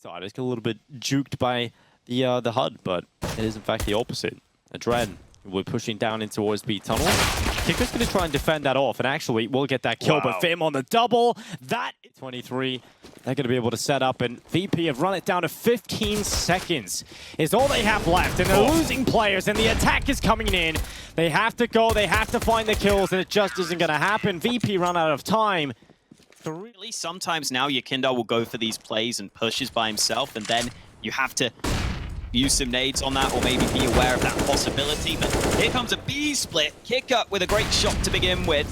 side. It's a little bit juked by the HUD, but it is in fact the opposite. AdreN, we're pushing down in towards B tunnel. Qikert's going to try and defend that off, and actually we'll get that kill, but Fim on the double. That 23, they're going to be able to set up, and VP have run it down to 15 seconds is all they have left, and they're losing players, and the attack is coming in. They have to go, they have to find the kills, and it just isn't going to happen. VP run out of time. Really, sometimes now YEKINDAR will go for these plays and pushes by himself, and then you have to use some nades on that, or maybe be aware of that possibility. But here comes a B split. Qikert with a great shot to begin with.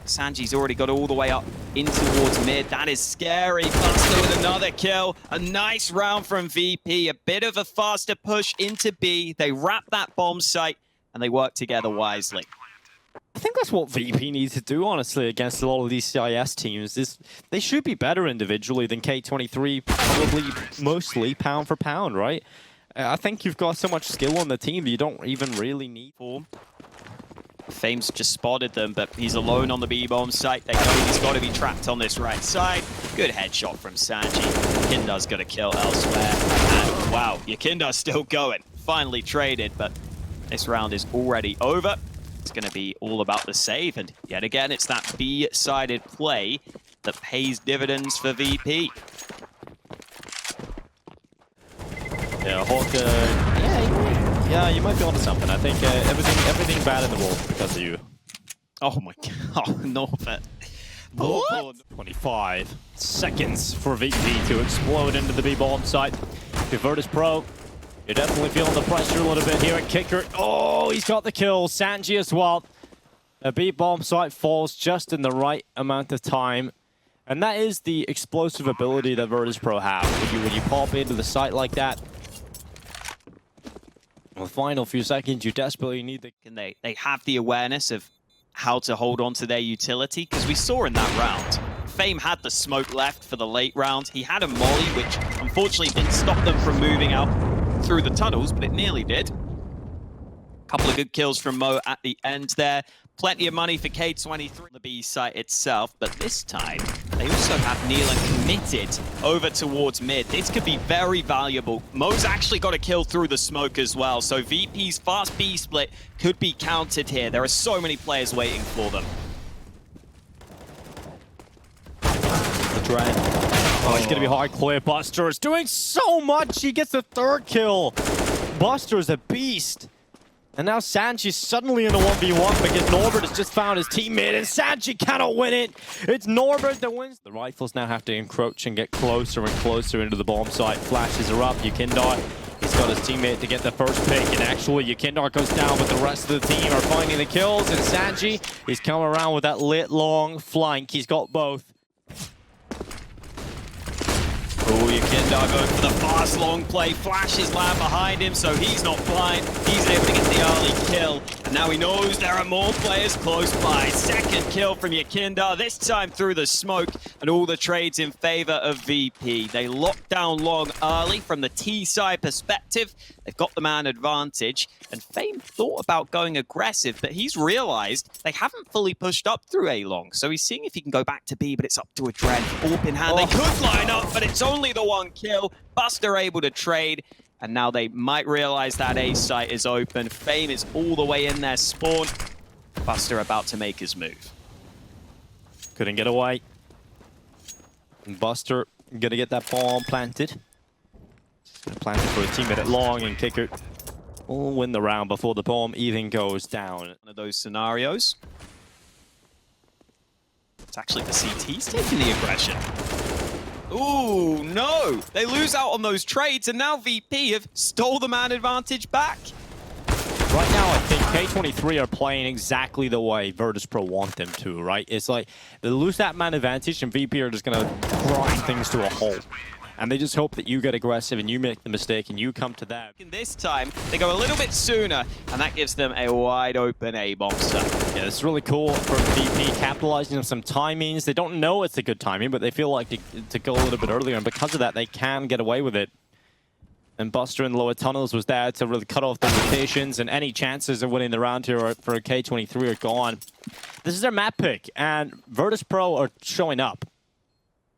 SANJI's already got all the way up in towards mid. That is scary. Buster with another kill. A nice round from VP. A bit of a faster push into B. They wrap that bomb site, and they work together wisely. I think that's what VP needs to do, honestly, against a lot of these CIS teams. They should be better individually than K23, probably mostly pound for pound, right? I think you've got so much skill on the team that you don't even really need for. Fame's just spotted them, but he's alone on the B-bomb site. They know he's got to be trapped on this right side. Good headshot from SANJI. YEKINDAR's got a kill elsewhere. And wow, YEKINDAR's still going. Finally traded, but this round is already over. It's going to be all about the save, and yet again, it's that B-sided play that pays dividends for VP. Yeah, Hawk, yeah, you might be onto something. I think everything bad in the world because of you. Oh my god, Norbert. 25 seconds for VP to explode into the B-bomb site. Virtus.pro, you're definitely feeling the pressure a little bit here at Qikert. Oh, he's got the kill. SANJI as well. The B-bomb site falls just in the right amount of time. And that is the explosive ability that Virtus.pro have. When you pop into the site like that, in the final few seconds, you desperately need the... And they have the awareness of how to hold on to their utility, because we saw in that round, Fame had the smoke left for the late round. He had a molly, which unfortunately didn't stop them from moving out through the tunnels, but it nearly did. Couple of good kills from Mo at the end there. Plenty of money for K23 the B site itself, but this time they also have neaLaN committed over towards mid. This could be very valuable. Mo's actually got a kill through the smoke as well, so VP's fast B split could be counted here. There are so many players waiting for them. AdreN. Oh, it's going to be hard clear. Buster is doing so much. He gets the third kill. Buster is a beast. And now SANJI's suddenly in a 1v1 because Norbert has just found his teammate, and SANJI cannot win it. It's Norbert that wins. The rifles now have to encroach and get closer and closer into the bomb site. Flashes are up. YEKINDAR, he's got his teammate to get the first pick, and actually YEKINDAR goes down, but the rest of the team are finding the kills, and SANJI, he's coming around with that lit long flank. He's got both. Oh, YEKINDAR going for the fast long play. Flashes land behind him, so he's not blind. He's able to get the early kill. And now he knows there are more players close by. Second kill from YEKINDAR, this time through the smoke, and all the trades in favor of VP. They lock down long early from the T side perspective. They've got the man advantage, and Fame thought about going aggressive, but he's realized they haven't fully pushed up through A long. So he's seeing if he can go back to B, but it's up to AdreN. AWP in hand, They could line up, but it's only the one kill. Buster able to trade, and now they might realize that A site is open. Fame is all the way in their spawn. Buster about to make his move. Couldn't get away. And Buster gonna get that bomb planted. Gonna plant it for his teammate at long, and Qikert will win the round before the bomb even goes down. One of those scenarios. It's actually the CT's taking the aggression. Ooh, no! They lose out on those trades, and now VP have stole the man advantage back. Right now, I think K23 are playing exactly the way Virtus.pro want them to, right? It's like they lose that man advantage, and VP are just gonna grind things to a halt. And they just hope that you get aggressive and you make the mistake and you come to them. This time, they go a little bit sooner, and that gives them a wide open A-bomb site. Yeah, it's really cool for VP, capitalizing on some timings. They don't know it's a good timing, but they feel like to go a little bit earlier, and because of that, they can get away with it. And Buster in the lower tunnels was there to really cut off the rotations, and any chances of winning the round here for K23 are gone. This is their map pick, and Virtus.pro are showing up.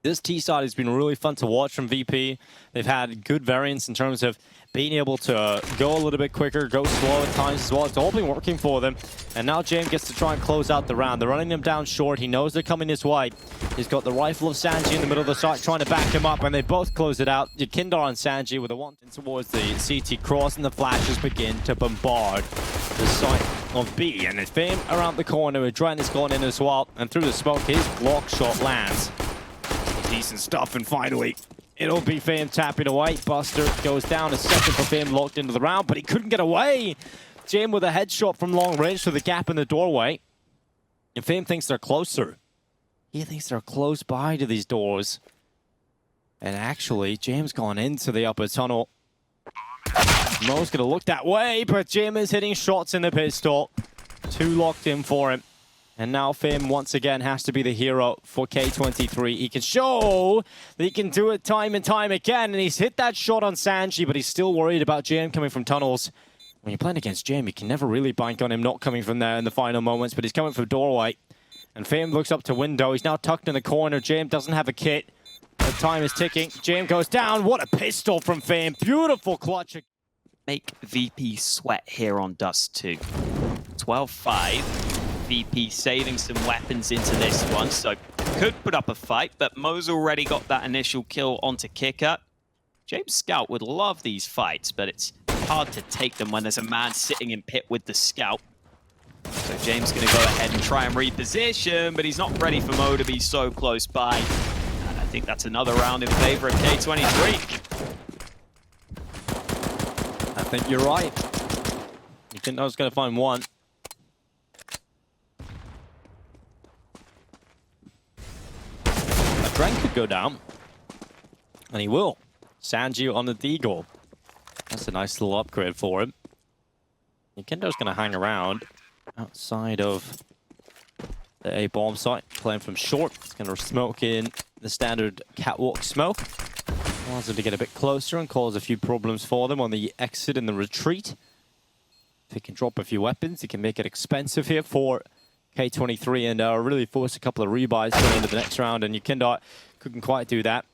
This T side has been really fun to watch from VP. They've had good variance in terms of being able to go a little bit quicker, go slow at times as well. It's all been working for them. And now Jame gets to try and close out the round. They're running them down short. He knows they're coming this way. He's got the rifle of SANJI in the middle of the site trying to back him up, and they both close it out. YEKINDAR and SANJI with a one towards the CT cross, and the flashes begin to bombard the site of B. And it's Fame around the corner. AdreN has gone in as well, and through the smoke, his block shot lands. Decent stuff, and finally, it'll be Fame tapping away. Buster goes down a second for Fame, locked into the round, but he couldn't get away. Jame with a headshot from long range through the gap in the doorway. And Fame thinks they're closer. He thinks they're close by to these doors. And actually, Jame's gone into the upper tunnel. Mo's gonna look that way, but Jame is hitting shots in the pistol. Two locked in for him. And now Fame once again has to be the hero for K23. He can show that he can do it time and time again. And he's hit that shot on SANJI, but he's still worried about Jame coming from tunnels. When you're playing against Jame, you can never really bank on him not coming from there in the final moments, but he's coming from doorway. And Fame looks up to window. He's now tucked in the corner. Jame doesn't have a kit. The time is ticking. Jame goes down. What a pistol from Fame. Beautiful clutch. Make VP sweat here on Dust 2. 12-5. VP saving some weapons into this one, so could put up a fight, but Mo's already got that initial kill onto Qikert. James Scout would love these fights, but it's hard to take them when there's a man sitting in pit with the Scout. So James going to go ahead and try and reposition, but he's not ready for Mo to be so close by. And I think that's another round in favor of K23. I think you're right. You think I was going to find one. AdreN could go down, and he will. SANJI on the deagle. That's a nice little upgrade for him. YEKINDAR's going to hang around outside of the A bomb site, playing from short. He's going to smoke in the standard catwalk smoke. Allows him to get a bit closer and cause a few problems for them on the exit and the retreat. If he can drop a few weapons, he can make it expensive here for K23 and really force a couple of rebuys going into the next round, and YEKINDAR couldn't quite do that.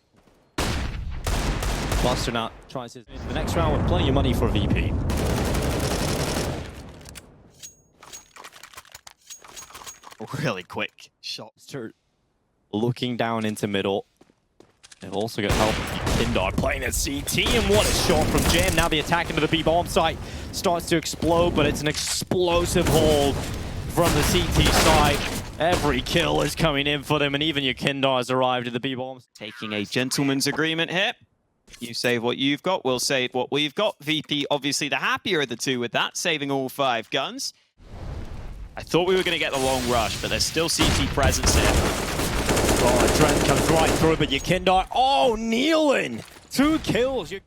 Buster now tries his into the next round with plenty of money for VP. Really quick shot. Buster looking down into middle. They've also got help from YEKINDAR playing at CT, and what a shot from Jam. Now the attack into the B bomb site starts to explode, but it's an explosive hold from the CT side. Every kill is coming in for them, and even YEKINDAR has arrived at the B-bombs. Taking a gentleman's agreement here. You save what you've got, we'll save what we've got. VP, obviously the happier of the two with that, saving all 5 guns. I thought we were going to get the long rush, but there's still CT presence here. Oh, AdreN comes right through, but YEKINDAR, oh, neaLaN! 2 kills. You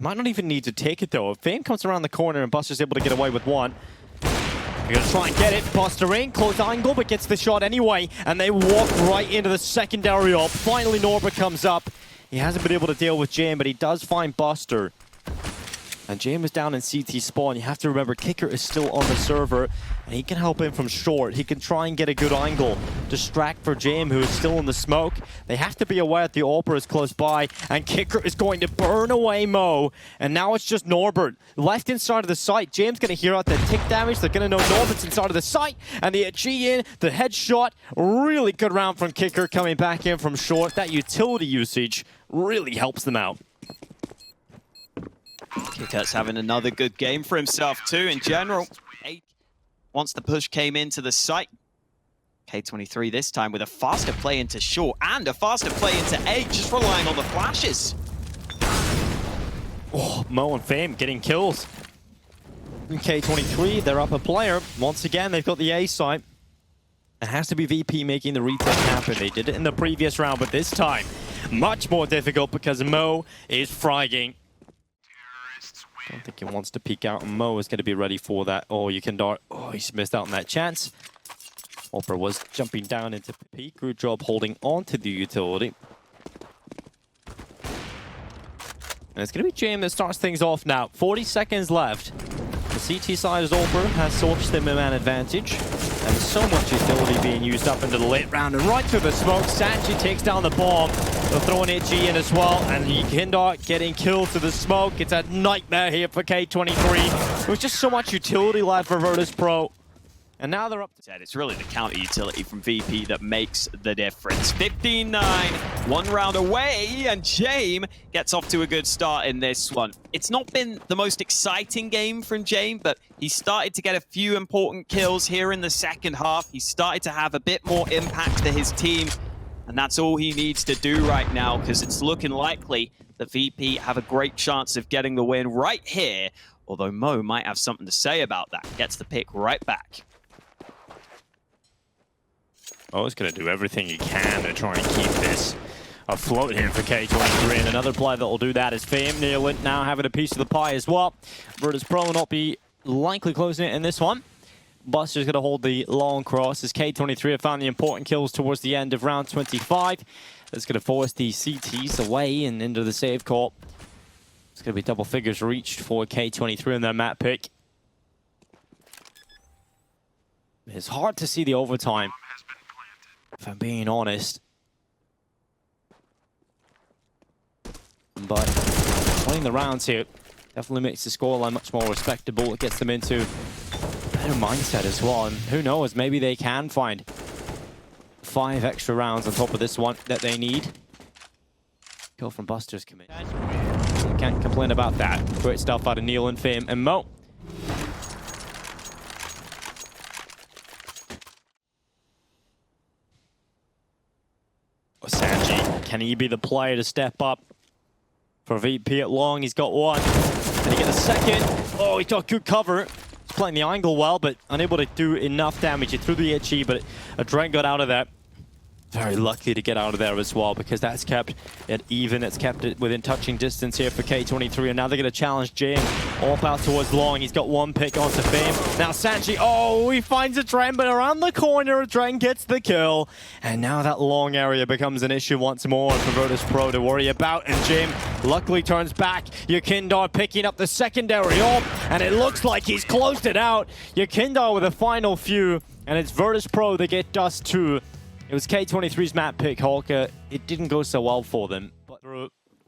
might not even need to take it, though. If Fame comes around the corner and Buster's able to get away with one, they're going to try and get it. Buster in, close angle, but gets the shot anyway. And they walk right into the secondary op. Finally, Norbert comes up. He hasn't been able to deal with Jame, but he does find Buster. And Jame is down in CT spawn. You have to remember, Qikert is still on the server, and he can help him from short. He can try and get a good angle. Distract for Jame, who is still in the smoke. They have to be aware that the AWPer is close by, and Qikert is going to burn away Mo. And now it's just Norbert. Left inside of the site. Jame's going to hear out the tick damage. They're going to know Norbert's inside of the site. And the G in, the headshot. Really good round from Qikert coming back in from short. That utility usage really helps them out. Qikert's having another good game for himself too in general. Once the push came into the site, K23 this time with a faster play into short and a faster play into A, just relying on the flashes. Oh, Mo and Fame getting kills. And K23, they're up a player. Once again, they've got the A site. It has to be VP making the retake happen. They did it in the previous round, but this time, much more difficult because Mo is fragging. I don't think he wants to peek out, and Mo is going to be ready for that. Oh, YEKINDAR. Oh, he's missed out on that chance. AWPer was jumping down into peek. Good job holding on to the utility. And it's going to be Jame that starts things off now. 40 seconds left. The CT side is AWPer, has sourced them a man advantage. And so much utility being used up into the late round. And right through the smoke, SANJI takes down the bomb. They'll throw an HE in as well, and YEKINDAR getting killed to the smoke. It's a nightmare here for K23. It was just so much utility left for Virtus.pro. And now they're up to... It's really the counter utility from VP that makes the difference. 15-9, 1 round away, and Jame gets off to a good start in this one. It's not been the most exciting game from Jame, but he started to get a few important kills here in the second half. He started to have a bit more impact to his team, and that's all he needs to do right now, because it's looking likely that VP have a great chance of getting the win right here, although Mo might have something to say about that. Gets the pick right back. Mo's going to do everything he can to try and keep this afloat here for K23. And another player that will do that is Fame. neaLaN now having a piece of the pie as well. Virtus.pro will not be likely closing it in this one. Buster's going to hold the long cross as K23 have found the important kills towards the end of round 25. That's going to force the CTs away and into the save court. It's going to be double figures reached for K23 in their map pick. It's hard to see the overtime, if I'm being honest. But playing the rounds here definitely makes the scoreline much more respectable. It gets them into a better mindset as well. And who knows, maybe they can find 5 extra rounds on top of this one that they need. Kill from Buster's commit. Can't complain about that. Great stuff out of neaLaN, Fame, and Mo. SANJI, can he be the player to step up for VP at long? He's got one. Can he get a second? Oh, he got good cover. He's playing the angle well, but unable to do enough damage. He threw the HE, but AdreN got out of that. Very lucky to get out of there as well, because that's kept it even. It's kept it within touching distance here for K23. And now they're going to challenge Jame off out towards long. He's got one pick onto Fame. Now SANJI, oh, he finds AdreN, but around the corner, AdreN gets the kill. And now that long area becomes an issue once more for Virtus.pro to worry about. And Jame luckily turns back. YEKINDAR picking up the secondary off, and it looks like he's closed it out. YEKINDAR with a final few, and it's Virtus.pro that get dust too. It was K23's map pick, Hulka. It didn't go so well for them. But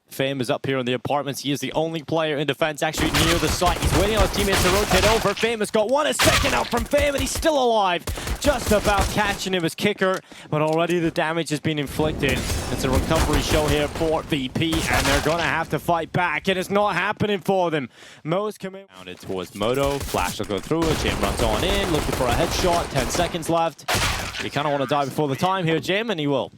Fame is up here in the apartments. He is the only player in defense actually near the site. He's waiting on his teammates to rotate over. Fame has got one, a second out from Fame, and he's still alive. Just about catching him as Qikert, but already the damage has been inflicted. It's a recovery show here for VP, and they're gonna have to fight back. It is not happening for them. Mo's coming. Rounded towards Moto. Flash will go through it. Jame runs on in, looking for a headshot. 10 seconds left. You kind of want to die before the time here, Jame, and he will.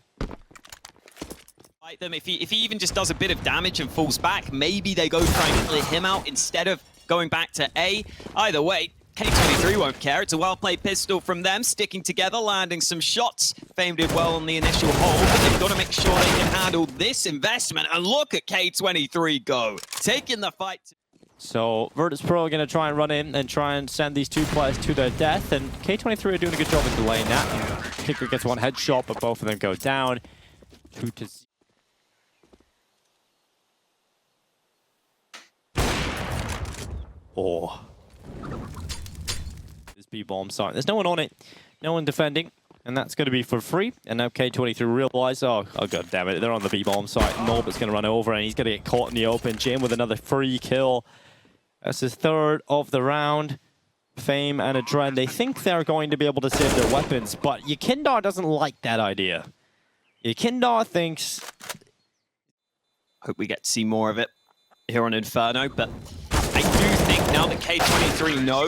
Them. If he even just does a bit of damage and falls back, maybe they go try and clear him out instead of going back to A. Either way, K23 won't care. It's a well-played pistol from them, sticking together, landing some shots. Fame did well on the initial hold, but they've got to make sure they can handle this investment. And look at K23 go, taking the fight. So Virtus.pro are going to try and run in and try and send these two players to their death, and K23 are doing a good job of delaying that. Qikert gets one headshot, but both of them go down. 2-0. Oh. This B-bomb site. There's no one on it. No one defending. And that's going to be for free. And now K23 realize, oh god damn it, they're on the B-bomb site. Norbit's going to run over and he's going to get caught in the open. Jame with another free kill. That's his third of the round. Fame and AdreN, they think they're going to be able to save their weapons, but YEKINDAR doesn't like that idea. YEKINDAR thinks... Hope we get to see more of it here on Inferno, but I do think now that K23 know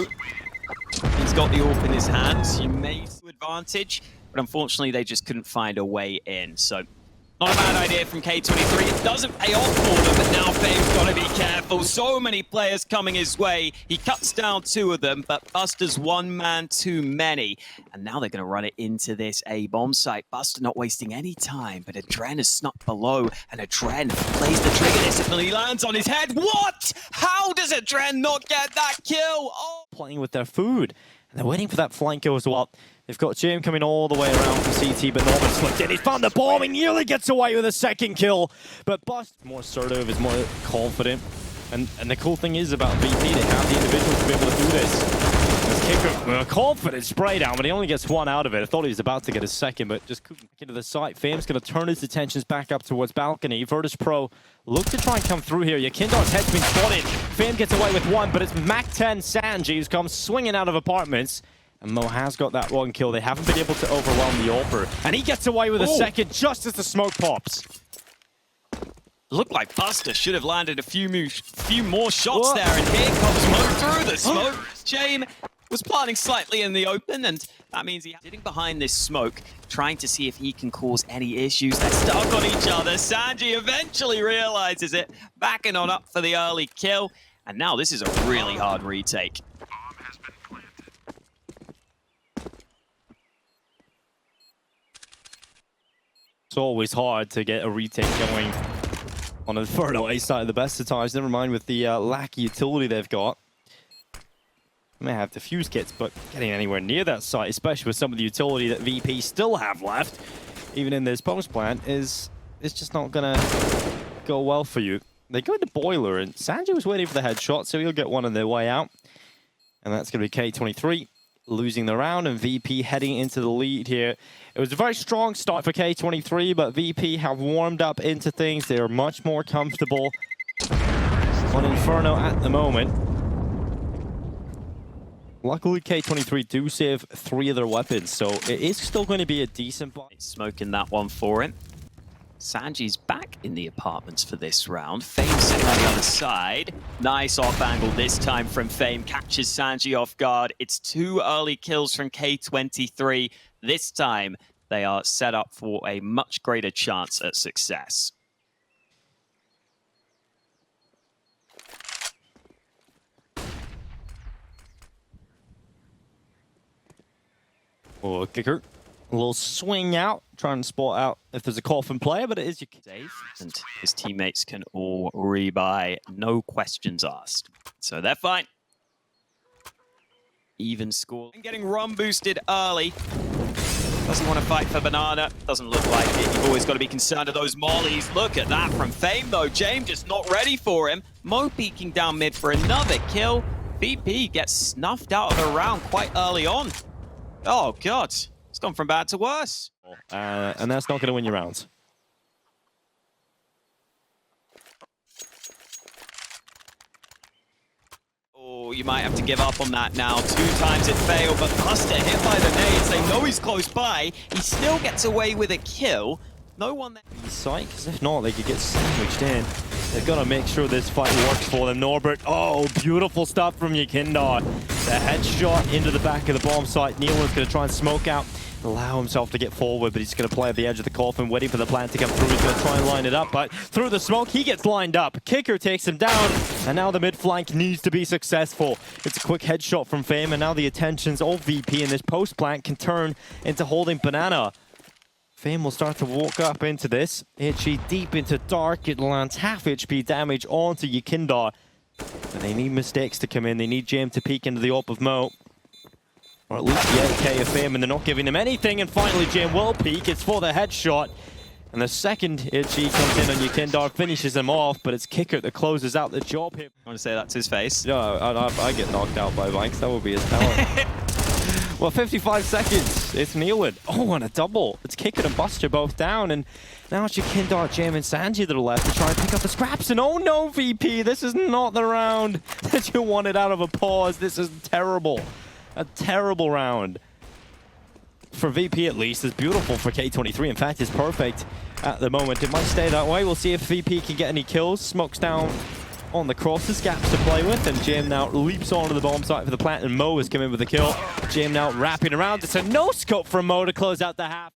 he's got the AWP in his hands, you may have advantage, but unfortunately they just couldn't find a way in. So not a bad idea from K23. It doesn't pay off for them, but now Fame's got to be careful. So many players coming his way. He cuts down 2 of them, but Buster's one man too many. And now they're going to run it into this A-bomb site. Buster not wasting any time, but AdreN has snuck below, and AdreN plays the trigger discipline. He lands on his head. What? How does AdreN not get that kill? Oh. Playing with their food, and they're waiting for that flank kill as well. They've got Jame coming all the way around from CT, but Norman slipped in. He's found the bomb. He nearly gets away with a second kill. But Bust more assertive, is more confident. And the cool thing is about VP, they have the individuals to be able to do this. As Qikert with a confident spray down, but he only gets one out of it. I thought he was about to get a second, but just couldn't get into the site. Fame's going to turn his attentions back up towards balcony. Virtus.pro look to try and come through here. YEKINDAR's head's been spotted. Fame gets away with one, but it's Mac 10 SANJI who's come swinging out of apartments. And Mo has got that one kill. They haven't been able to overwhelm the AWPer. And he gets away with a second just as the smoke pops. Looked like Buster should have landed a few more shots there, and here comes Mo through the smoke. Jame was planting slightly in the open, and that means he's sitting behind this smoke, trying to see if he can cause any issues. They're stuck on each other. SANJI eventually realizes it, backing on up for the early kill, and now this is a really hard retake. It's always hard to get a retake going on the far away side of the best of times. Never mind with the lack of utility they've got. They may have defuse kits, but getting anywhere near that site, especially with some of the utility that VP still have left, even in this post plant, is just not gonna go well for you. They go into boiler, and SANJI was waiting for the headshot, so he'll get one on their way out. And that's gonna be K23 losing the round, and VP heading into the lead here. It was a very strong start for K23, but VP have warmed up into things. They are much more comfortable on Inferno at the moment. Luckily, K23 do save 3 of their weapons, so it is still going to be a decent buy. Smoking that one for him. SANJI's back in the apartments for this round. Fame sitting on the other side. Nice off angle this time from Fame. Catches SANJI off guard. It's 2 early kills from K23. This time, they are set up for a much greater chance at success. Oh, Qikert. A little swing out, trying to spot out if there's a coffin player, but it is safe, and his teammates can all rebuy, no questions asked. So they're fine. Even score. And getting run boosted early. Doesn't want to fight for Banana. Doesn't look like it. You've always got to be concerned of those mollies. Look at that from Fame, though. Jame just not ready for him. Mo peeking down mid for another kill. VP gets snuffed out of the round quite early on. Oh, God. It's gone from bad to worse. And that's not going to win your rounds. Oh, you might have to give up on that now. 2 times it failed, but Buster hit by the nades. They know he's close by. He still gets away with a kill. No one there. Sight, because if not, they could get sandwiched in. They've got to make sure this fight works for them. Norbert, oh, beautiful stuff from YEKINDAR. The headshot into the back of the bomb site. neaLaN's going to try and smoke out, allow himself to get forward, but he's going to play at the edge of the coffin, waiting for the plant to come through. He's going to try and line it up, but through the smoke, he gets lined up. Qikert takes him down, and now the mid flank needs to be successful. It's a quick headshot from Fame, and now the attentions of VP in this post plant can turn into holding Banana. Fame will start to walk up into this. HE deep into dark. It lands half HP damage onto YEKINDAR. But they need mistakes to come in. They need Jame to peek into the AWP of Mo. Or at least the AK of Fame, and they're not giving him anything. And finally, Jame will peek. It's for the headshot. And the second HE comes in on YEKINDAR, finishes him off, but it's Qikert that closes out the job here. I want to say that's his face. Yeah, I get knocked out by Banks. That would be his power. Well, 55 seconds. It's neaLaN. Oh, and a double. It's Qikert and Buster both down, and now it's YEKINDAR, Jame, and SANJI that are left to try and pick up the scraps. And oh no, VP, this is not the round that you wanted out of a pause. This is terrible. A terrible round. For VP at least, it's beautiful for K23. In fact, it's perfect at the moment. It might stay that way. We'll see if VP can get any kills. Smokes down on the crosses, gaps to play with, and Jame now leaps onto the bomb site for the plant, and Mo is coming with a kill. Jame now wrapping around. It's a no-scope from Mo to close out the half.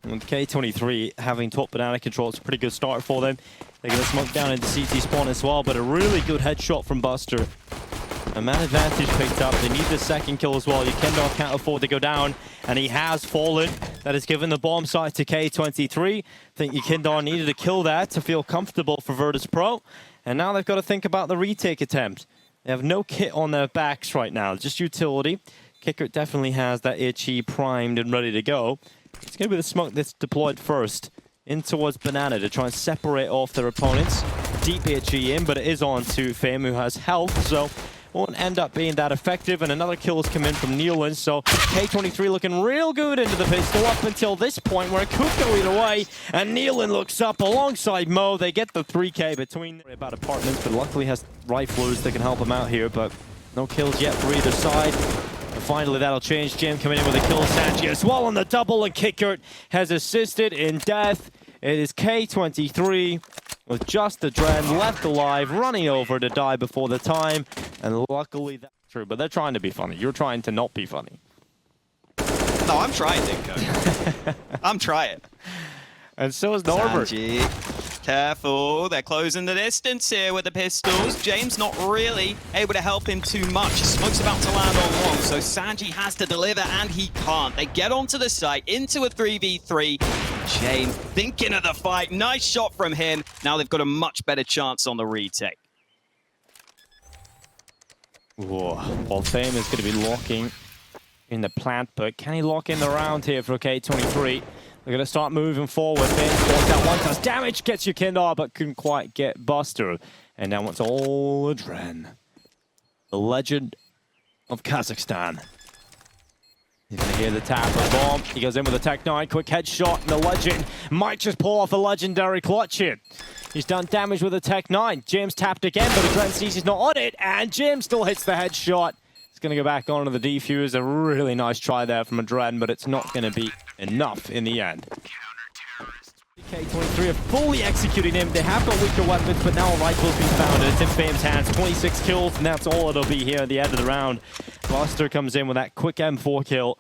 And K23 having top banana control, it's a pretty good start for them. They're going to smoke down into CT spawn as well, but a really good headshot from Buster. A man advantage picked up. They need the second kill as well. YEKINDAR can't afford to go down, and he has fallen. That has given the bomb site to K23. I think YEKINDAR needed to kill that to feel comfortable for Virtus.pro. And now they've got to think about the retake attempt. They have no kit on their backs right now, just utility. Qikert definitely has that HE primed and ready to go. It's going to be the smoke that's deployed first in towards Banana to try and separate off their opponents. Deep HE in, but it is on to Fame, who has health, so won't end up being that effective, and another kill has come in from neaLaN, so K23 looking real good into the pistol up until this point where it could go either way, and neaLaN looks up alongside Mo. They get the 3K between about apartments, but luckily has riflers that can help him out here, but no kills yet for either side. And finally that'll change. Jame coming in with a kill. SANJI as well on the double, and Qikert has assisted in death. It is K23 with just AdreN left alive, running over to die before the time. And luckily that's true, but they're trying to be funny. You're trying to not be funny. No, I'm trying, niko. I'm trying. And so is Norbert. SANJI, careful. They're closing the distance here with the pistols. James not really able to help him too much. Smoke's about to land on long, so SANJI has to deliver, and he can't. They get onto the site, into a 3v3. Jame thinking of the fight. Nice shot from him. Now they've got a much better chance on the retake. Whoa. Well, Fame is going to be locking in the plant, but can he lock in the round here for K23? They're going to start moving forward. Fame forced out one touch. Damage gets YEKINDAR, but couldn't quite get Buster. And now it's all AdreN, the legend of Kazakhstan. He's going to hear the tap of the bomb. He goes in with a Tech 9. Quick headshot. And the legend might just pull off a legendary clutch hit. He's done damage with a Tech 9. James tapped again, but AdreN sees he's not on it. And James still hits the headshot. He's going to go back onto the defuse. A really nice try there from AdreN, but it's not going to be enough in the end. K23 are fully executing him. They have got weaker weapons, but now a rifle's been found, and it's in Fame's hands. 26 kills, and that's all it'll be here at the end of the round. Buster comes in with that quick M4 kill,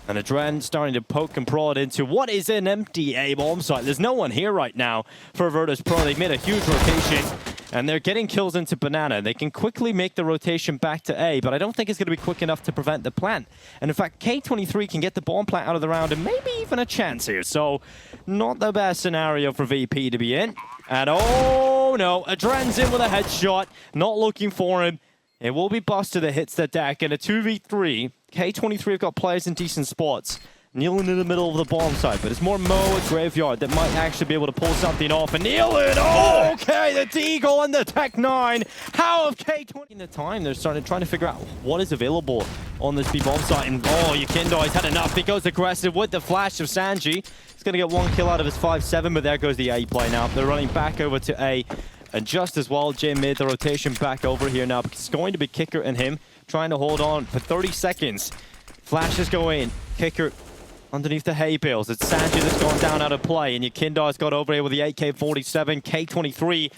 and AdreN starting to poke and prod into what is an empty A bomb site. There's no one here right now for Virtus.pro. They've made a huge rotation, and they're getting kills into Banana. They can quickly make the rotation back to A, but I don't think it's going to be quick enough to prevent the plant. And in fact, K23 can get the bomb plant out of the round and maybe even a chance here. So, not the best scenario for VP to be in. And oh no, AdreN's in with a headshot, not looking for him. It will be Buster that hits the deck in a 2v3. K23 have got players in decent spots. neaLaN in the middle of the bomb site, but it's more Mo at Graveyard that might actually be able to pull something off. And neaLaN, oh, okay, the deagle and the Tech 9. How have K20 in the time? They're trying to figure out what is available on this B bomb site. And oh, YEKINDAR, he's had enough. He goes aggressive with the flash of SANJI. He's going to get one kill out of his 5-7, but there goes the A play now. They're running back over to A. And just as well, Jame made the rotation back over here now, because it's going to be Qikert and him trying to hold on for 30 seconds. Flashes go in. Qikert underneath the hay bales. It's SANJI that's gone down out of play, and YEKINDAR's got over here with the AK-47. K23,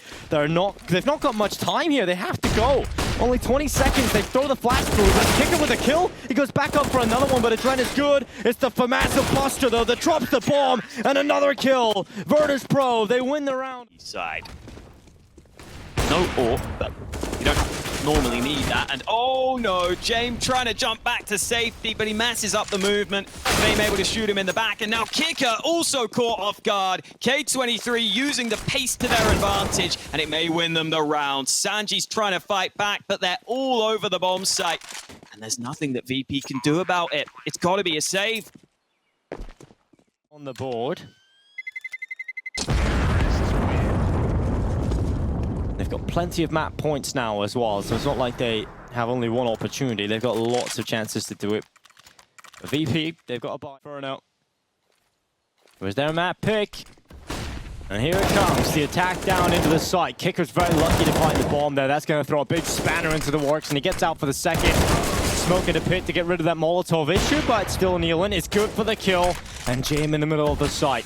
they've not got much time here. They have to go. Only 20 seconds. They throw the flash through. But Qikert with a kill. He goes back up for another one, but AdreN is good. It's the massive Buster, though, that drops the bomb, and another kill. Virtus.pro, they win the round. Side. No AWP, but you don't normally need that. And oh no, Jame trying to jump back to safety, but he messes up the movement. Fame able to shoot him in the back, and now Qikert also caught off guard. K23 using the pace to their advantage, and it may win them the round. SANJI's trying to fight back, but they're all over the bomb site. And there's nothing that VP can do about it. It's got to be a save. On the board. They've got plenty of map points now as well, so it's not like they have only one opportunity. They've got lots of chances to do it. The VP, they've got a buy burnout. Where's their map pick? And here it comes, the attack down into the site. Kikert's very lucky to find the bomb there. That's going to throw a big spanner into the works, and he gets out for the second. Smoke in the pit to get rid of that Molotov issue, but still neaLaN is good for the kill. And Jame in the middle of the site.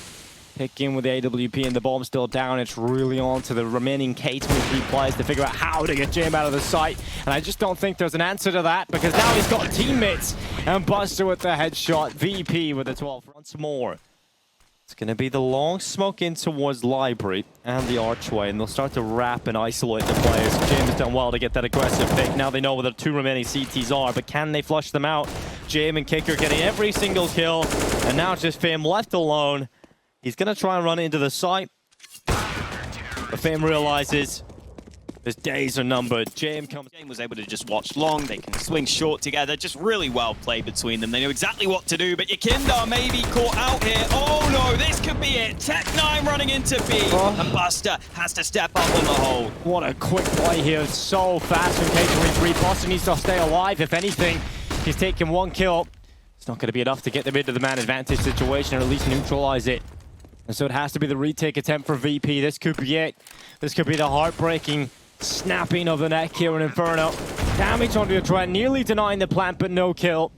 Pick in with the AWP and the bomb still down. It's really on to the remaining K23 players to figure out how to get Jame out of the site. And I just don't think there's an answer to that, because now he's got teammates. And Buster with the headshot. VP with the 12 once more. It's going to be the long smoke in towards Library and the archway, and they'll start to wrap and isolate the players. Jame has done well to get that aggressive pick. Now they know where the two remaining CTs are, but can they flush them out? Jame and Qikert getting every single kill, and now it's just Fame left alone. He's going to try and run into the site, but Fame realizes His days are numbered. Jame was able to just watch long. They can swing short together. Just really well played between them. They know exactly what to do, but YEKINDAR may be caught out here. Oh no, this could be it. Tech9 running into B, and Buster has to step up on the hole. What a quick play here. So fast from K23. Buster needs to stay alive. If anything, he's taking 1 kill. It's not going to be enough to get them into the man advantage situation, or at least neutralize it. And so it has to be the retake attempt for VP. This could be it. This could be the heartbreaking snapping of the neck here in Inferno. Damage onto AdreN, nearly denying the plant, but no kill.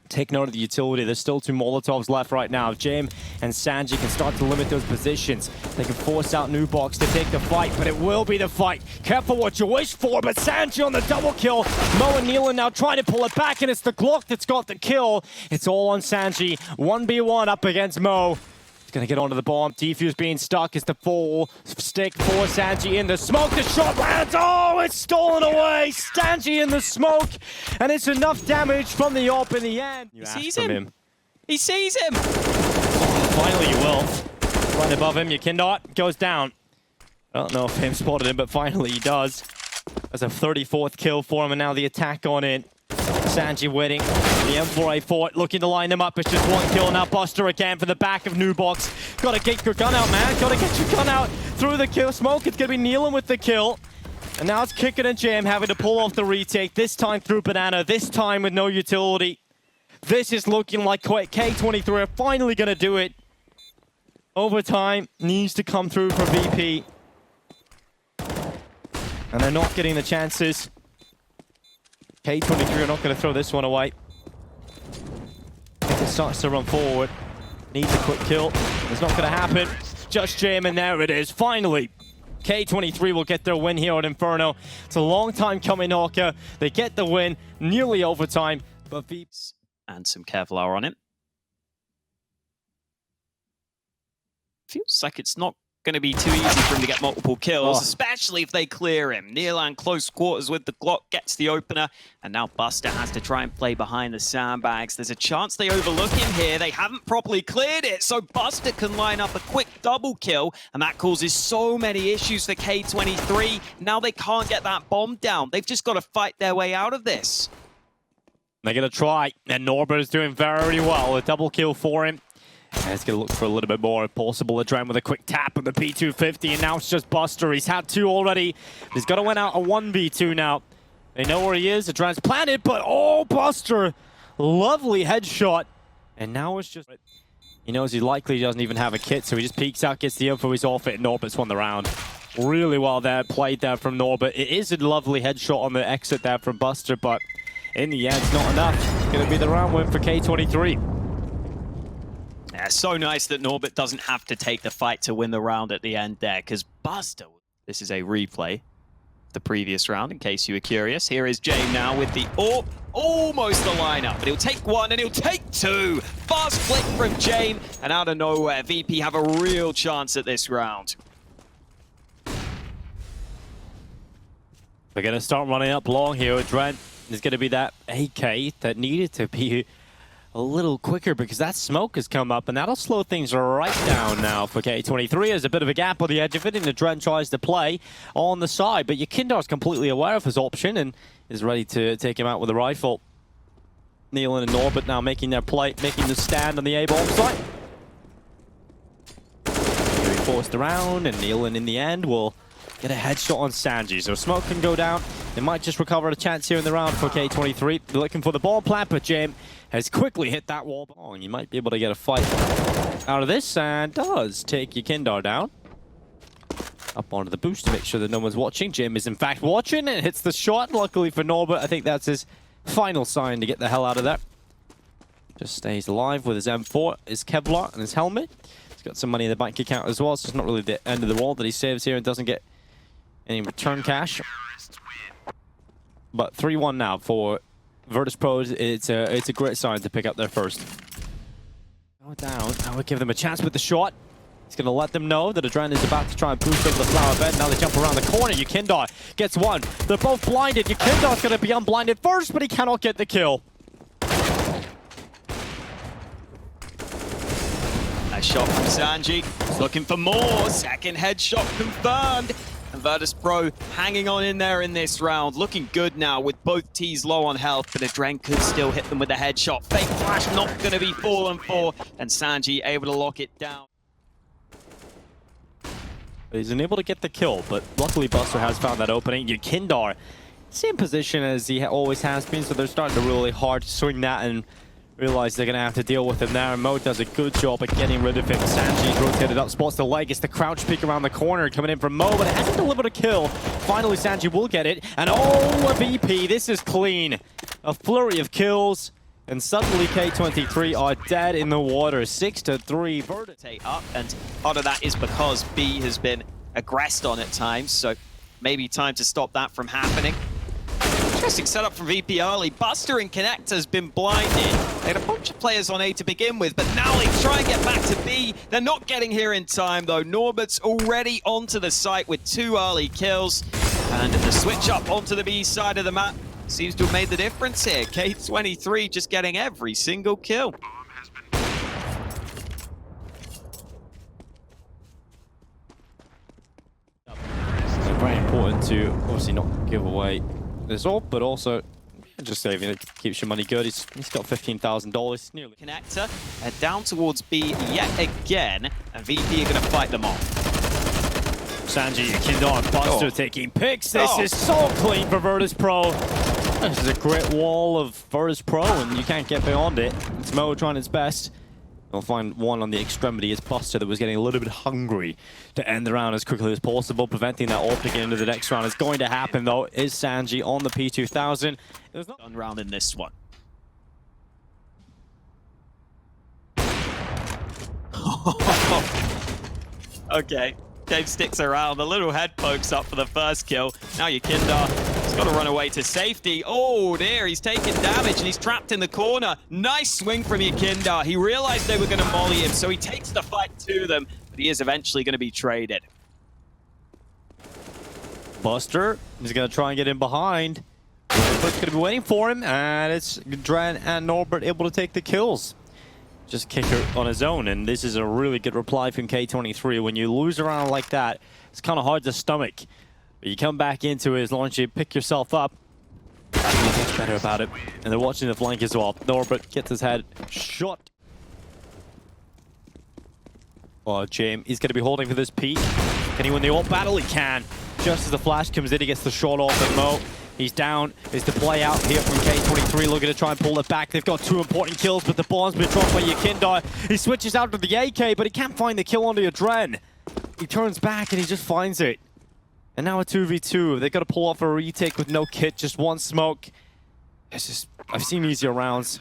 Take note of the utility. There's still 2 Molotovs left right now. Jame and SANJI can start to limit those positions. They can force out nubox to take the fight, but it will be the fight. Careful what you wish for, but SANJI on the double kill. Mo and neaLaN now trying to pull it back, and it's the Glock that's got the kill. It's all on SANJI. 1v1 up against Mo. He's gonna get onto the bomb. Defuse being stuck is the full stick for SANJI in the smoke. The shot lands. Oh, it's stolen away. SANJI in the smoke, and it's enough damage from the AWP in the end. He sees him. He sees him. Finally, you will. Right above him, YEKINDAR goes down. I don't know if him spotted him, but finally he does. That's a 34th kill for him, and now the attack on in. SANJI waiting. The M4A4 looking to line them up. It's just 1 kill now. Buster again for the back of nubox. Gotta get your gun out, man. Gotta get your gun out through the kill smoke. It's gonna be neaLaN with the kill. And now it's Qikert and Jame having to pull off the retake. This time through banana. This time with no utility. This is looking like K23 are finally gonna do it. Overtime needs to come through for VP. And they're not getting the chances. K23 are not going to throw this one away. It starts to run forward. Needs a quick kill. It's not going to happen. Just Jame, and there it is. Finally, K23 will get their win here at Inferno. It's a long time coming, Orca. They get the win, nearly overtime, but VP... And some Kevlar on him. Feels like it's not going to be too easy for him to get multiple kills, especially if they clear him. neaLaN close quarters with the Glock, gets the opener, and now Buster has to try and play behind the sandbags. There's a chance they overlook him here. They haven't properly cleared it, so Buster can line up a quick double kill, and that causes so many issues for K23. Now they can't get that bomb down. They've just got to fight their way out of this. They're going to try, and Norbert is doing very well. A double kill for him. And he's going to look for a little bit more if possible. AdreN with a quick tap on the P250, and now it's just Buster. He's had 2 already. He's got to win out a 1v2 now. They know where he is. AdreN's planted, but oh, Buster! Lovely headshot. And now it's just... He knows he likely doesn't even have a kit, so he just peeks out, gets the info, he's off it, and Norbert's won the round. Really well there, played there from Norbert. It is a lovely headshot on the exit there from Buster, but in the end, it's not enough. It's going to be the round win for K23. Yeah, so nice that Norbert doesn't have to take the fight to win the round at the end there, because Buster... This is a replay of the previous round, in case you were curious. Here is Jame now with the AWP, almost the lineup, but he'll take 1 and he'll take 2. Fast flick from Jame, and out of nowhere, VP have a real chance at this round. They're going to start running up long here. AdreN is going to be that AK that needed to be a little quicker, because that smoke has come up, and that'll slow things right down now for K23. There's a bit of a gap on the edge of it, and AdreN tries to play on the side, but YEKINDAR is completely aware of his option and is ready to take him out with a rifle. neaLaN and Norbert now making their play, making the stand on the A-bomb site. Here he forced around, and neaLaN in the end will get a headshot on SANJI, so smoke can go down. They might just recover a chance here in the round for K23. They're looking for the bomb plant, but Jame has quickly hit that wall. Oh, and you might be able to get a fight out of this, and does take YEKINDAR down. Up onto the boost to make sure that no one's watching. Jame is in fact watching and hits the shot. Luckily for Norbert, I think that's his final sign to get the hell out of there. Just stays alive with his M4, his Kevlar, and his helmet. He's got some money in the bank account as well, so it's not really the end of the world that he saves here and doesn't get any return cash. But 3-1 now for Virtus.pro. It's a great sign to pick up their first. Go down. I would give them a chance with the shot. He's going to let them know that AdreN is about to try and boost over the flower bed. Now they jump around the corner. YEKINDAR gets 1. They're both blinded. YEKINDAR's going to be unblinded first, but he cannot get the kill. Nice shot from SANJI. He's looking for more. Second headshot confirmed. And Virtus.pro hanging on in there in this round. Looking good now with both T's low on health, but AdreN could still hit them with the headshot. Fake flash not going to be fallen for, and SANJI able to lock it down. He's unable to get the kill, but luckily Buster has found that opening. YEKINDAR, same position as he always has been, so they're starting to really hard swing that and realize they're going to have to deal with him now. And Mo does a good job at getting rid of him. SANJI's rotated up, spots the leg. It's the crouch peek around the corner coming in from Mo, but it hasn't delivered a kill. Finally, SANJI will get it. And oh, a VP. This is clean. A flurry of kills. And suddenly K23 are dead in the water. 6-3. Virtus up, and part of that is because B has been aggressed on at times, so maybe time to stop that from happening. Interesting setup from VP early. Buster and Connect has been blinded. They had a bunch of players on A to begin with, but now they try and get back to B. They're not getting here in time, though. Norbert's already onto the site with 2 early kills. And the switch up onto the B side of the map seems to have made the difference here. K23 just getting every single kill. So very important to obviously not give away this all, but also just saving it keeps your money good. He's got $15,000 nearly. Connector down towards B yet again, and VP are going to fight them off. SANJI, YEKINDAR, Buster taking picks. This is so clean for Virtus.pro. This is a great wall of Virtus.pro, and you can't get beyond it. It's Mo trying his best. We'll find one on the extremity. It's Buster that was getting a little bit hungry to end the round as quickly as possible, preventing that ult picking into the next round. It's going to happen, though. Is SANJI on the P2000? There's not one round in this one. Okay, Dave sticks around. The little head pokes up for the first kill. Now YEKINDAR. Got to run away to safety. Oh dear, he's taking damage and he's trapped in the corner. Nice swing from YEKINDAR. He realized they were going to molly him, so he takes the fight to them, but he is eventually going to be traded. Buster is going to try and get in behind. Norbert's going to be waiting for him, and it's AdreN and Norbert able to take the kills. Just Qikert on his own, and this is a really good reply from K23. When you lose around like that, it's kind of hard to stomach. But you come back into it as long as you pick yourself up. You get better about it. And they're watching the flank as well. Norbert gets his head shot. Oh, Jame, he's going to be holding for this peak. Can he win the ult battle? He can. Just as the flash comes in, he gets the shot off at Mo. He's down. It's the play out here from K23, looking to try and pull it back. They've got 2 important kills, but the bomb's been dropped by YEKINDAR. He switches out to the AK, but he can't find the kill on the AdreN. He turns back and he just finds it. And now a 2v2. They've got to pull off a retake with no kit, just 1 smoke. It's just, I've seen easier rounds.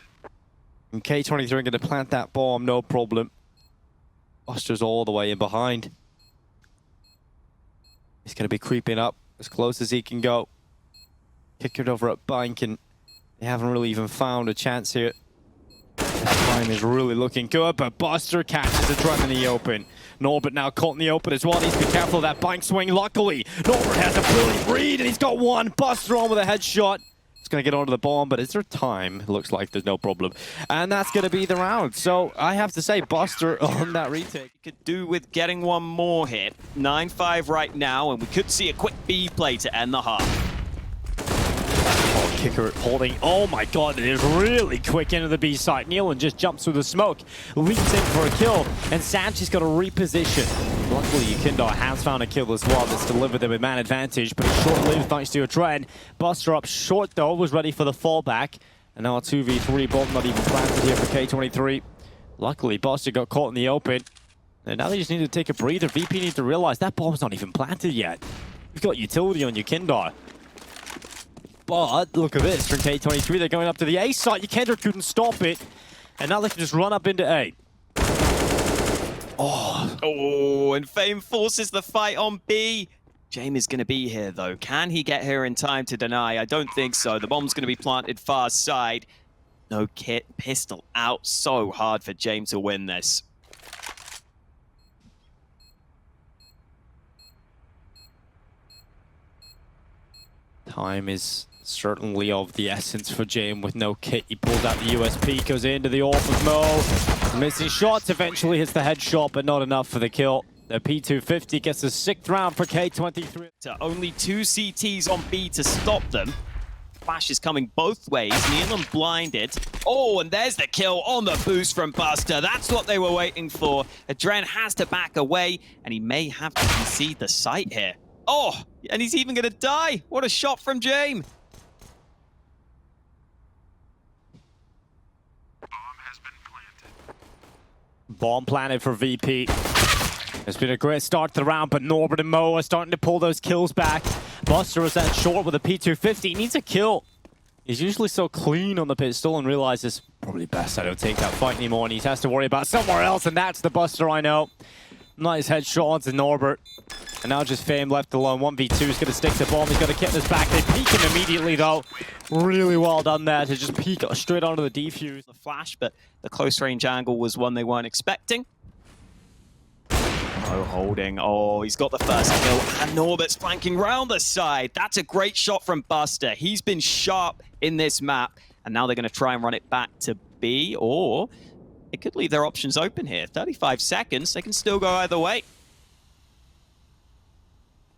And K23 are going to plant that bomb, no problem. Buster's all the way in behind. He's going to be creeping up as close as he can go. Qikert over at bank, and they haven't really even found a chance here. Time is really looking good, but Buster catches the drum in the open. Norbert now caught in the open as well. Needs to be careful of that bank swing. Luckily, Norbert has a brilliant read, and he's got 1. Buster on with a headshot. It's going to get onto the bomb, but is there time? It looks like there's no problem. And that's going to be the round. So I have to say, Buster on that retake. Could do with getting 1 more hit. 9-5 right now, and we could see a quick B play to end the half. Qikert holding, oh my god, it is really quick into the B side. neaLaN just jumps through the smoke, leaps in for a kill, and SANJI's got to reposition. Luckily, YEKINDAR has found a kill as well that's delivered them a man advantage, but it's short-lived thanks to AdreN. Buster up short though, was ready for the fallback, and now a 2v3, both not even planted here for K23. Luckily, Buster got caught in the open, and now they just need to take a breather. VP needs to realize that bomb's not even planted yet. We've got utility on YEKINDAR. But look at this from K23. They're going up to the A site. YEKINDAR couldn't stop it. And now they can just run up into A. Oh, and Fame forces the fight on B. Jame is going to be here, though. Can he get here in time to deny? I don't think so. The bomb's going to be planted far side. No kit. Pistol out. So hard for Jame to win this. Time is certainly of the essence for Jame with no kit. He pulls out the USP, goes into the AWP of Mo. Missing shots, eventually hits the headshot, but not enough for the kill. The P250 gets the 6th round for K23. Only 2 CTs on B to stop them. Flash is coming both ways. neaLaN blinded. Oh, and there's the kill on the boost from Buster. That's what they were waiting for. AdreN has to back away, and he may have to concede the site here. Oh, and he's even going to die. What a shot from Jame. Bomb planted for VP. It's been a great start to the round, but Norbert and Mo are starting to pull those kills back. Buster was that short with a P250. He needs a kill. He's usually so clean on the pistol and realizes probably best I don't take that fight anymore, and he has to worry about somewhere else, and that's the Buster I know. Nice headshot onto Norbert. And now just Fame left alone. 1v2 is going to stick the bomb. He's got to get this back. They peek him immediately, though. Really well done there to just peek straight onto the defuse. The flash, but the close range angle was one they weren't expecting. Oh, holding. Oh, he's got the first kill. And Norbert's flanking round the side. That's a great shot from Buster. He's been sharp in this map. And now they're going to try and run it back to B, or it could leave their options open here. 35 seconds. They can still go either way.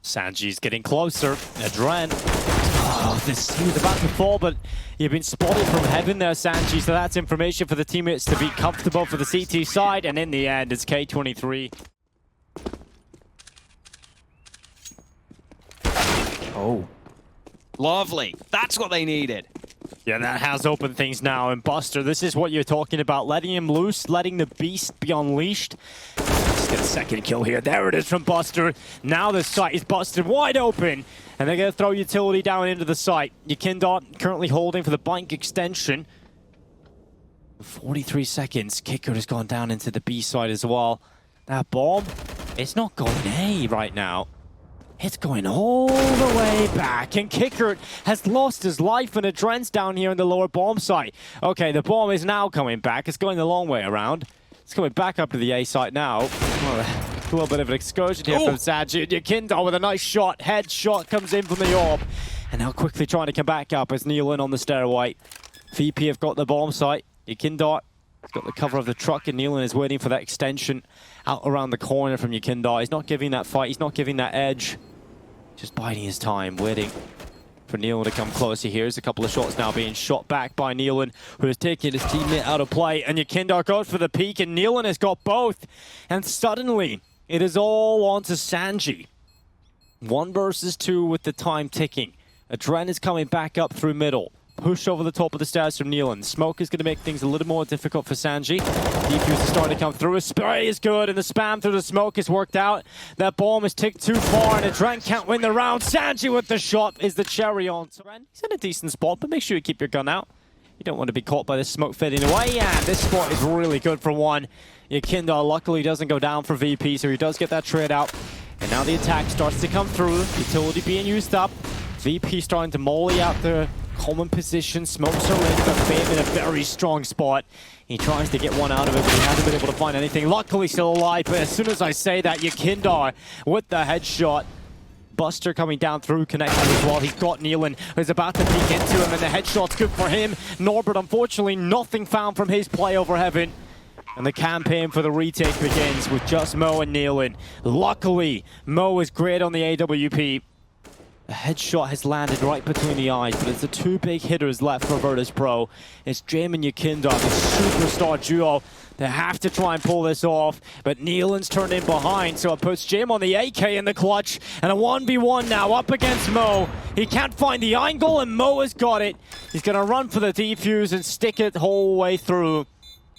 SANJI's getting closer. AdreN. Oh, he was about to fall, but you've been spotted from heaven there, SANJI. So that's information for the teammates to be comfortable for the CT side. And in the end, it's K23. Oh. Lovely. That's what they needed. Yeah, that has opened things now. And Buster, this is what you're talking about. Letting him loose, letting the beast be unleashed. Let's get a second kill here. There it is from Buster. Now the site is busted wide open. And they're going to throw utility down into the site. YEKINDAR currently holding for the bike extension. 43 seconds. Qikert has gone down into the B side as well. That bomb, it's not going A right now. It's going all the way back, and Qikert has lost his life, and AdreN's down here in the lower bomb site. Okay, the bomb is now coming back. It's going the long way around. It's coming back up to the A site now. Well, a little bit of an excursion here from SANJI. YEKINDAR with a nice shot. Headshot comes in from the orb. And now quickly trying to come back up as neaLaN on the stairway. VP have got the bomb site. YEKINDAR has got the cover of the truck, and neaLaN is waiting for that extension out around the corner from YEKINDAR. He's not giving that fight. He's not giving that edge. Just biding his time, waiting for neaLaN to come closer. Here's a couple of shots now being shot back by neaLaN, who is taking his teammate out of play. And YEKINDAR goes for the peek, and neaLaN has got both. And suddenly, it is all on to SANJI. 1 versus 2 with the time ticking. AdreN is coming back up through middle. Push over the top of the stairs from neaLaN. Smoke is going to make things a little more difficult for SANJI. Defuse is starting to come through. A spray is good, and the spam through the smoke has worked out. That bomb is ticked too far, and AdreN can't win the round. SANJI with the shot is the cherry on. He's in a decent spot, but make sure you keep your gun out. You don't want to be caught by this smoke fading away. Yeah, this spot is really good for one. YEKINDAR luckily doesn't go down for VP, so he does get that trade out. And now the attack starts to come through. Utility being used up. VP starting to molly out the common position. Smokes are in, but Fame in a very strong spot. He tries to get one out of it, but he hasn't been able to find anything. Luckily still alive, but as soon as I say that, YEKINDAR with the headshot. Buster coming down through, connecting as well. He's got neaLaN, who's about to peek into him, and the headshot's good for him. Norbert, unfortunately, nothing found from his play over heaven. And the campaign for the retake begins with just Mo and neaLaN. Luckily, Mo is great on the AWP. A headshot has landed right between the eyes, but it's the 2 big hitters left for Virtus.pro. It's Jame and YEKINDAR, the superstar duo. They have to try and pull this off, but neaLaN's turned in behind, so it puts Jame on the AK in the clutch, and a 1v1 now up against Mo. He can't find the angle, and Mo has got it. He's going to run for the defuse and stick it the whole way through.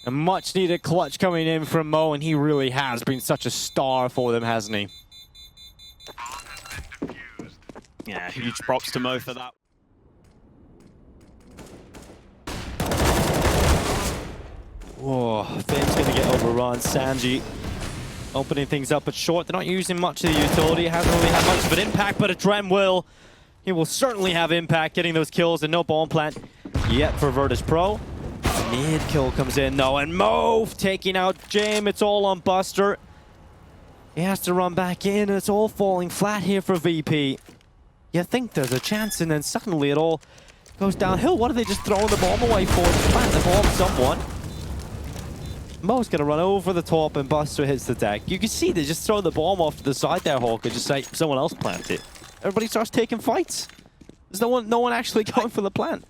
A much-needed clutch coming in from Mo, and he really has been such a star for them, hasn't he? Yeah, huge props to Mo for that. Whoa, Fame's going to get overrun. SANJI opening things up, but short. They're not using much of the utility. It hasn't really had much of an impact, but AdreN will. He will certainly have impact getting those kills, and no bomb plant yet for Virtus.pro. A nade kill comes in, though, and Mo taking out Jame. It's all on Buster. He has to run back in, and it's all falling flat here for VP. You think there's a chance, and then suddenly it all goes downhill. What are they just throwing the bomb away for? Just plant the bomb someone. Mo's going to run over the top, and Buster hits the deck. You can see they just throw the bomb off to the side there, Hawk, and just say, someone else plant it. everybody starts taking fights. There's no one actually going for the plant.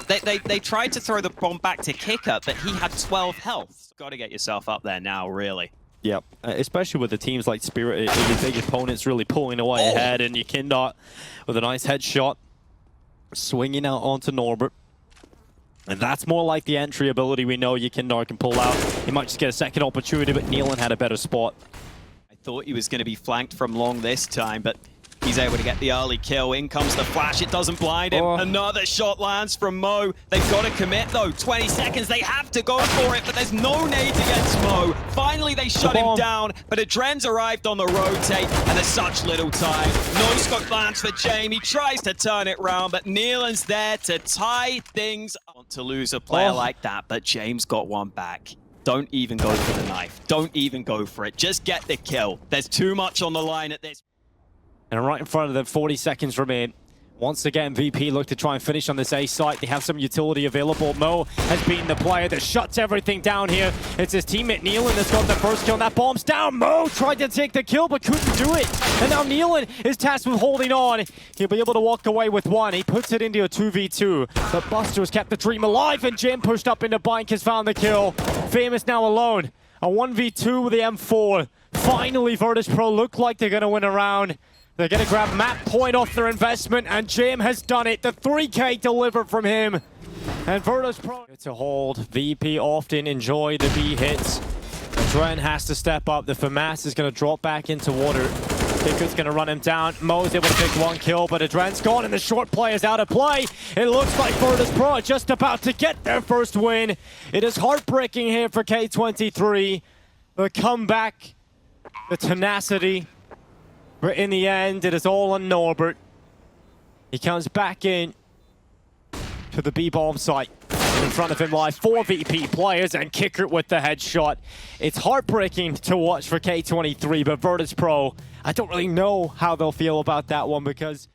They tried to throw the bomb back to Qikert, but he had 12 health. Got to get yourself up there now, really. Yep, especially with the teams like Spirit, your big opponents really pulling away ahead, and YEKINDAR with a nice headshot, swinging out onto Norbert. And that's more like the entry ability we know YEKINDAR can pull out. He might just get a second opportunity, but neaLaN had a better spot. I thought he was going to be flanked from long this time, but he's able to get the early kill. In comes the flash. It doesn't blind him. Another shot lands from Mo. They've got to commit, though. 20 seconds. They have to go for it, but there's no nades against Mo. Finally, they shut him down, but AdreN's arrived on the rotate, and there's such little time. No scope lands for Jame. He tries to turn it round, but neaLaN's there to tie things up. Want to lose a player like that, but Jame's got one back. Don't even go for the knife. Don't even go for it. Just get the kill. There's too much on the line at this. And right in front of them, 40 seconds remain. Once again, VP look to try and finish on this A site. They have some utility available. Mo has been the player that shuts everything down here. It's his teammate neaLaN that's got the first kill, and that bomb's down. Mo tried to take the kill, but couldn't do it. And now neaLaN is tasked with holding on. He'll be able to walk away with one. He puts it into a 2v2. But Buster's kept the dream alive, and Jame pushed up into Bike, has found the kill. Famous now alone. A 1v2 with the M4. Finally, Virtus.pro look like they're going to win a round. They're going to grab map point off their investment, and Jame has done it. The 3K delivered from him. And Virtus.pro to hold. VP often enjoy the B hits. AdreN has to step up. The FAMAS is going to drop back into water. Qikert's going to run him down. Mo's able to pick one kill, but AdreN's gone, and the short play is out of play. It looks like Virtus.pro are just about to get their first win. It is heartbreaking here for K23. The comeback, the tenacity. But in the end, it is all on Norbert. He comes back in to the B-bomb site. In front of him lie 4 VP players and Qikert with the headshot. It's heartbreaking to watch for K23, but Virtus.pro, I don't really know how they'll feel about that one because